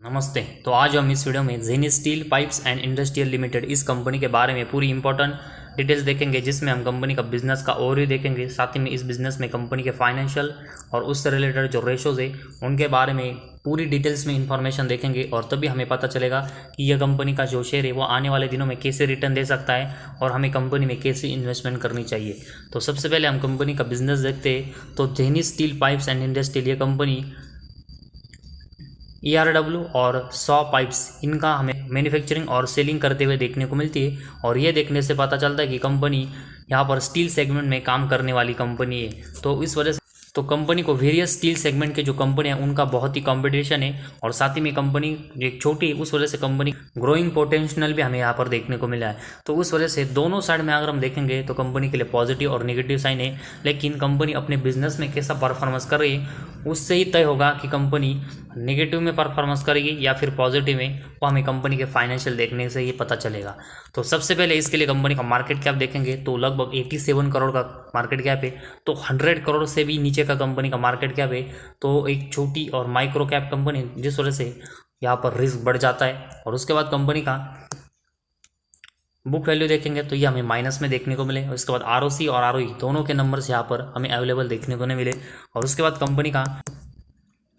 नमस्ते। तो आज हम इस वीडियो में Zenith steel pipes and industrial limited इस कंपनी के बारे में पूरी इंपॉर्टेंट डिटेल्स देखेंगे, जिसमें हम कंपनी का बिजनेस का ओवरव्यू देखेंगे। साथ ही में इस बिजनेस में कंपनी के फाइनेंशियल और उससे रिलेटेड जो रेशोज है उनके बारे में पूरी डिटेल्स में इंफॉर्मेशन देखेंगे, और तभी हमें पता चलेगा कि यह कंपनी का जो शेयर है वो आने वाले दिनों में कैसे रिटर्न दे सकता है और हमें कंपनी में कैसे इन्वेस्टमेंट करनी चाहिए। तो सबसे पहले हम कंपनी का बिजनेस देखते हैं। तो Zenith steel pipes and industrial ये कंपनी ERW और सॉ पाइप्स इनका हमें मैन्युफैक्चरिंग और सेलिंग करते हुए देखने को मिलती है, और ये देखने से पता चलता है कि कंपनी यहाँ पर स्टील सेगमेंट में काम करने वाली कंपनी है। तो इस वजह से कंपनी को वेरियस स्टील सेगमेंट के जो कंपनी है उनका बहुत ही कंपटीशन है, और साथ ही में कंपनी एक छोटी है, उस वजह से कंपनी ग्रोइंग पोटेंशियल भी हमें यहाँ पर देखने को मिला है। तो उस वजह से दोनों साइड में अगर हम देखेंगे तो कंपनी के लिए पॉजिटिव और नेगेटिव साइन है, लेकिन कंपनी अपने बिजनेस में कैसा परफॉर्मेंस कर रही है उससे ही तय होगा कि कंपनी नेगेटिव में परफॉर्मेंस करेगी या फिर पॉजिटिव में, वो हमें कंपनी के फाइनेंशियल देखने से ही पता चलेगा। तो सबसे पहले इसके लिए कंपनी का मार्केट कैप देखेंगे तो लगभग 87 करोड़ का मार्केट कैप है। तो 100 करोड़ से भी नीचे का कंपनी का मार्केट कैप है, तो एक छोटी और माइक्रो कैप कंपनी, जिस वजह से यहाँ पर रिस्क बढ़ जाता है। और उसके बाद कंपनी का बुक वैल्यू देखेंगे तो ये हमें माइनस में देखने को मिले। और उसके बाद ROC और ROE दोनों के नंबर्स यहाँ पर हमें अवेलेबल देखने को नहीं मिले। और उसके बाद कंपनी का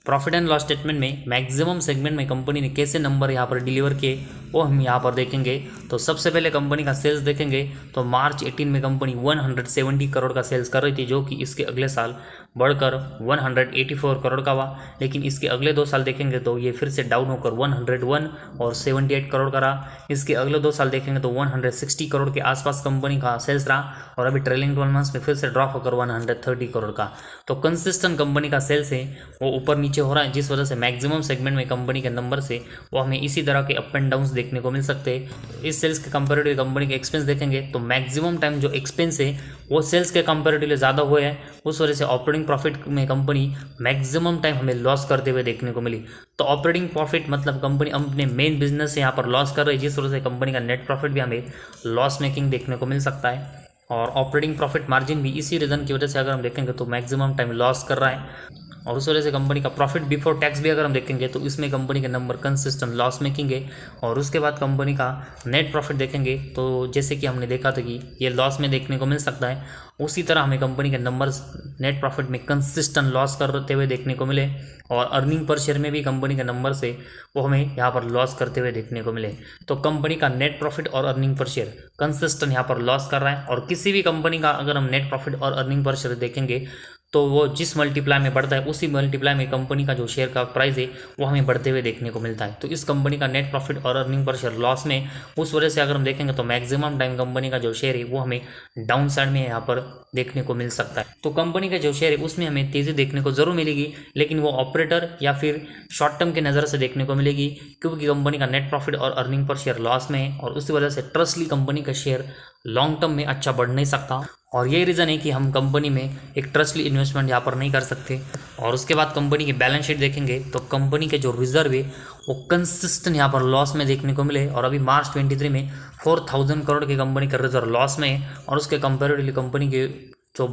प्रॉफिट एंड लॉस स्टेटमेंट में मैक्सिमम सेगमेंट में कंपनी ने कैसे नंबर यहाँ पर डिलीवर किए वो हम यहाँ पर देखेंगे। तो सबसे पहले कंपनी का सेल्स देखेंगे तो मार्च 18 में कंपनी 170 करोड़ का सेल्स कर रही थी, जो कि इसके अगले साल बढ़कर 184 करोड़ का हुआ। लेकिन इसके अगले 2 साल देखेंगे तो ये फिर से डाउन होकर 101 और 78 करोड़ का रहा। इसके अगले 2 साल देखेंगे तो 160 करोड़ के आसपास कंपनी का सेल्स रहा, और अभी ट्रेलिंग 12 मंथ्स में फिर से ड्रॉप होकर 130 करोड़ का। तो कंसिस्टेंट कंपनी का सेल्स है वो ऊपर नीचे हो रहा है, जिस वजह से मैक्सिमम सेगमेंट में कंपनी के नंबर से वो हमें इसी तरह के अप एंड डाउन्स देखने को मिल सकते हैं। इस सेल्स के कंपेरेटिव कंपनी के एक्सपेंस देखेंगे तो मैक्सिमम टाइम जो एक्सपेंस है वो सेल्स के कंपेरेटिवली ज़्यादा हुए हैं, उस वजह से ऑपरेटिंग प्रॉफिट में कंपनी मैक्सिमम टाइम हमें लॉस करते हुए देखने को मिली। तो ऑपरेटिंग प्रॉफिट मतलब कंपनी अपने मेन बिजनेस से यहाँ पर लॉस कर रही है, जिस वजह से कंपनी का नेट प्रॉफिट भी हमें लॉस मेकिंग देखने को मिल सकता है। और ऑपरेटिंग प्रॉफिट मार्जिन भी इसी रीज़न की वजह से अगर हम देखेंगे तो मैक्सिमम टाइम लॉस कर रहा है। और उस वजह से कंपनी का प्रॉफिट बिफोर टैक्स भी अगर हम देखेंगे तो इसमें कंपनी के नंबर कंसिस्टेंट लॉस मेकिंग है। और उसके बाद कंपनी का नेट प्रॉफिट देखेंगे तो जैसे कि हमने देखा था कि ये लॉस में देखने को मिल सकता है, उसी तरह हमें कंपनी के नंबर्स नेट प्रॉफिट में कंसिस्टेंट लॉस करते हुए देखने को मिले। और अर्निंग पर शेयर में भी कंपनी के नंबर से वो हमें यहाँ पर लॉस करते हुए देखने को मिले। तो कंपनी का नेट प्रॉफिट और अर्निंग पर शेयर कंसिस्टेंट यहाँ पर लॉस कर रहा है। और किसी भी कंपनी का अगर हम नेट प्रॉफिट और अर्निंग पर शेयर देखेंगे तो वो जिस मल्टीप्लाई में बढ़ता है उसी मल्टीप्लाई में कंपनी का जो शेयर का प्राइस है वो हमें बढ़ते हुए देखने को मिलता है। तो इस कंपनी का नेट प्रॉफिट और अर्निंग पर शेयर लॉस में, उस वजह से अगर हम देखेंगे तो मैक्सिमम टाइम कंपनी का जो शेयर है वो हमें डाउन साइड में यहाँ पर देखने को मिल सकता है। तो कंपनी का जो शेयर है उसमें हमें तेज़ी देखने को जरूर मिलेगी, लेकिन वो ऑपरेटर या फिर शॉर्ट टर्म की नज़र से देखने को मिलेगी, क्योंकि कंपनी का नेट प्रॉफिट और अर्निंग पर शेयर लॉस में है, और उसी वजह से ट्रस्टली कंपनी का शेयर लॉन्ग टर्म में अच्छा बढ़ नहीं सकता। और यही रीज़न है कि हम कंपनी में एक ट्रस्टली इन्वेस्टमेंट यहाँ पर नहीं कर सकते। और उसके बाद कंपनी की बैलेंस शीट देखेंगे तो कंपनी के जो रिजर्व है वो कंसिस्टेंट यहाँ पर लॉस में देखने को मिले। और अभी मार्च 23 में 4000 करोड़ की कंपनी का रिजर्व लॉस में है, और उसके कंपेरेटिवली कंपनी के जो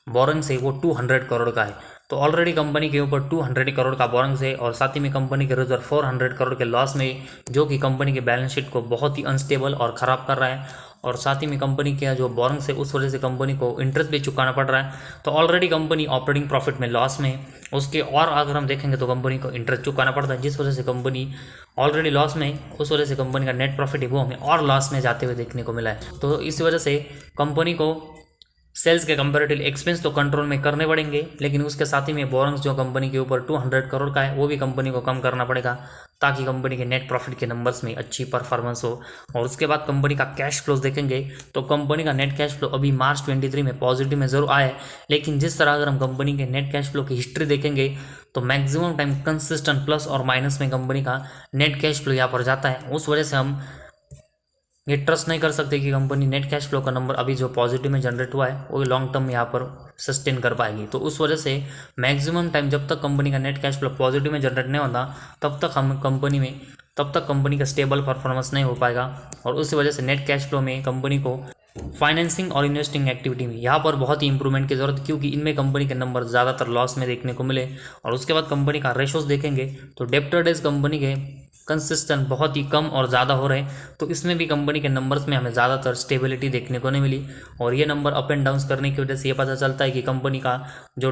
बोरिंग्स है वो 200 करोड़ का है। तो ऑलरेडी कंपनी के ऊपर 200 करोड़ का बोरिंग्स है, और साथ ही में कंपनी के रिजर्व 400 करोड़ के लॉस में, जो कि कंपनी के बैलेंस शीट को बहुत ही अनस्टेबल और ख़राब कर रहा है। और साथ ही में कंपनी के जो बोरिंग्स है उस वजह से कंपनी को इंटरेस्ट भी चुकाना पड़ रहा है। तो ऑलरेडी कंपनी ऑपरेटिंग प्रॉफिट में लॉस में, उसके और अगर हम देखेंगे तो कंपनी को इंटरेस्ट चुकाना पड़ता है, जिस वजह से कंपनी ऑलरेडी लॉस में, उस वजह से कंपनी का नेट प्रॉफिट है वो हमें और लॉस में जाते हुए देखने को मिला है। तो इस वजह से कंपनी को सेल्स के कंपेरेटिव एक्सपेंस तो कंट्रोल में करने पड़ेंगे, लेकिन उसके साथ ही में बोरिंग्स जो कंपनी के ऊपर 200 करोड़ का है वो भी कंपनी को कम करना पड़ेगा, ताकि कंपनी के नेट प्रॉफिट के नंबर्स में अच्छी परफॉर्मेंस हो। और उसके बाद कंपनी का कैश फ्लोज देखेंगे तो कंपनी का नेट कैश फ्लो अभी मार्च 23 में पॉजिटिव में जरूर आया है, लेकिन जिस तरह अगर हम कंपनी के नेट कैश फ्लो की हिस्ट्री देखेंगे तो मैक्सिमम टाइम कंसिस्टेंट प्लस और माइनस में कंपनी का नेट कैश फ्लो यहाँ पर जाता है। उस वजह से हम ये ट्रस्ट नहीं कर सकते कि कंपनी नेट कैश फ्लो का नंबर अभी जो पॉजिटिव में जनरेट हुआ है वो लॉन्ग टर्म में यहाँ पर सस्टेन कर पाएगी। तो उस वजह से मैक्सिमम टाइम जब तक कंपनी का नेट कैश फ्लो पॉजिटिव में जनरेट नहीं होता तब तक कंपनी का स्टेबल परफॉर्मेंस नहीं हो पाएगा। और उसी वजह से नेट कैश फ्लो में कंपनी को फाइनेंसिंग और इन्वेस्टिंग एक्टिविटी में यहाँ पर बहुत ही इंप्रूवमेंट की जरूरत है, क्योंकि इनमें कंपनी के नंबर ज़्यादातर लॉस में देखने को मिले। और उसके बाद कंपनी का रेशोज देखेंगे तो डेब्टर डेज कंपनी के कंसिस्टेंट बहुत ही कम और ज़्यादा हो रहे हैं। तो इसमें भी कंपनी के नंबर्स में हमें ज़्यादातर स्टेबिलिटी देखने को नहीं मिली, और ये नंबर अप एंड डाउन करने की वजह से ये पता चलता है कि कंपनी को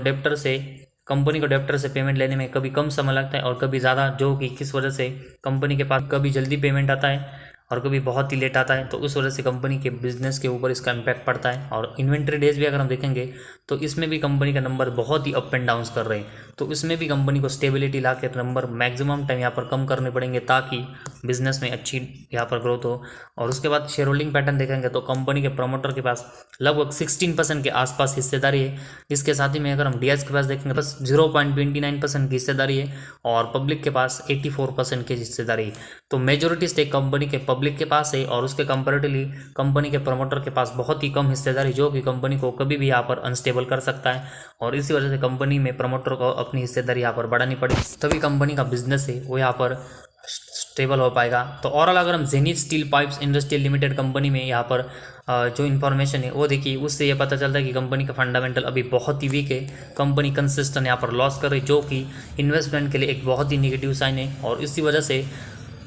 डेप्टर से पेमेंट लेने में कभी कम समय लगता है और कभी ज़्यादा, जो कि किस वजह से कंपनी के पास कभी जल्दी पेमेंट आता है और कभी बहुत ही लेट आता है। तो उस वजह से कंपनी के बिजनेस के ऊपर इसका इम्पैक्ट पड़ता है। और इन्वेंट्री डेज भी अगर हम देखेंगे तो इसमें भी कंपनी का नंबर बहुत ही अप एंड डाउन कर रहे हैं। तो इसमें भी कंपनी को स्टेबिलिटी ला के नंबर मैक्सिमम टाइम यहाँ पर कम करने पड़ेंगे ताकि बिजनेस में अच्छी यहाँ पर ग्रोथ हो। और उसके बाद शेयर होल्डिंग पैटर्न देखेंगे तो कंपनी के प्रमोटर के पास लगभग 16% के आसपास हिस्सेदारी है। इसके साथ ही में अगर हम डीएस के पास देखेंगे बस 0.29% की हिस्सेदारी है और पब्लिक के पास 84% की हिस्सेदारी है। तो मेजोरिटी स्टेक कंपनी के पब्लिक के पास है और उसके कंपैरेटिवली कंपनी के प्रमोटर के पास बहुत ही कम हिस्सेदारी, जो कि कंपनी को कभी भी यहाँ पर अनस्टेबल कर सकता है। और इसी वजह से कंपनी में प्रमोटर को अपनी हिस्सेदारी यहाँ पर बढ़ानी पड़ी, तभी कंपनी का बिजनेस है वो यहाँ पर स्टेबल हो पाएगा। तो ओवरऑल अगर हम zenith steel pipes industrial limited company में यहाँ पर जो इन्फॉर्मेशन है वो देखिए, उससे ये पता चलता है कि कंपनी का फंडामेंटल अभी बहुत ही वीक है। कंपनी कंसिस्टेंट यहाँ पर लॉस कर रही, जो कि इन्वेस्टमेंट के लिए एक बहुत ही निगेटिव साइन है। और इसी वजह से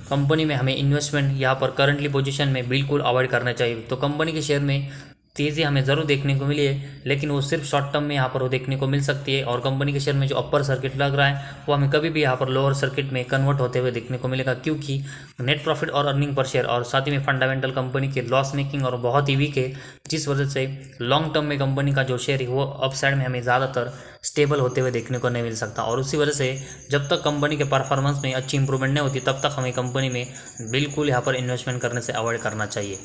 कंपनी में हमें इन्वेस्टमेंट यहाँ पर करंटली पोजीशन में बिल्कुल अवॉइड करना चाहिए। तो कंपनी के शेयर में तेज़ी हमें ज़रूर देखने को मिली है, लेकिन वो सिर्फ शॉर्ट टर्म में यहाँ पर वो देखने को मिल सकती है। और कंपनी के शेयर में जो अपर सर्किट लग रहा है वो हमें कभी भी यहाँ पर लोअर सर्किट में कन्वर्ट होते हुए देखने को मिलेगा, क्योंकि नेट प्रॉफिट और अर्निंग पर शेयर और साथ ही में फंडामेंटल कंपनी के लॉस मेकिंग और बहुत ही वीक है, जिस वजह से लॉन्ग टर्म में कंपनी का जो शेयर है वो अप साइड में हमें ज़्यादातर स्टेबल होते हुए देखने को नहीं मिल सकता। और उसी वजह से जब तक कंपनी के परफॉर्मेंस में अच्छी इंप्रूवमेंट नहीं होती तब तक हमें कंपनी में बिल्कुल यहाँ पर इन्वेस्टमेंट करने से अवॉइड करना चाहिए।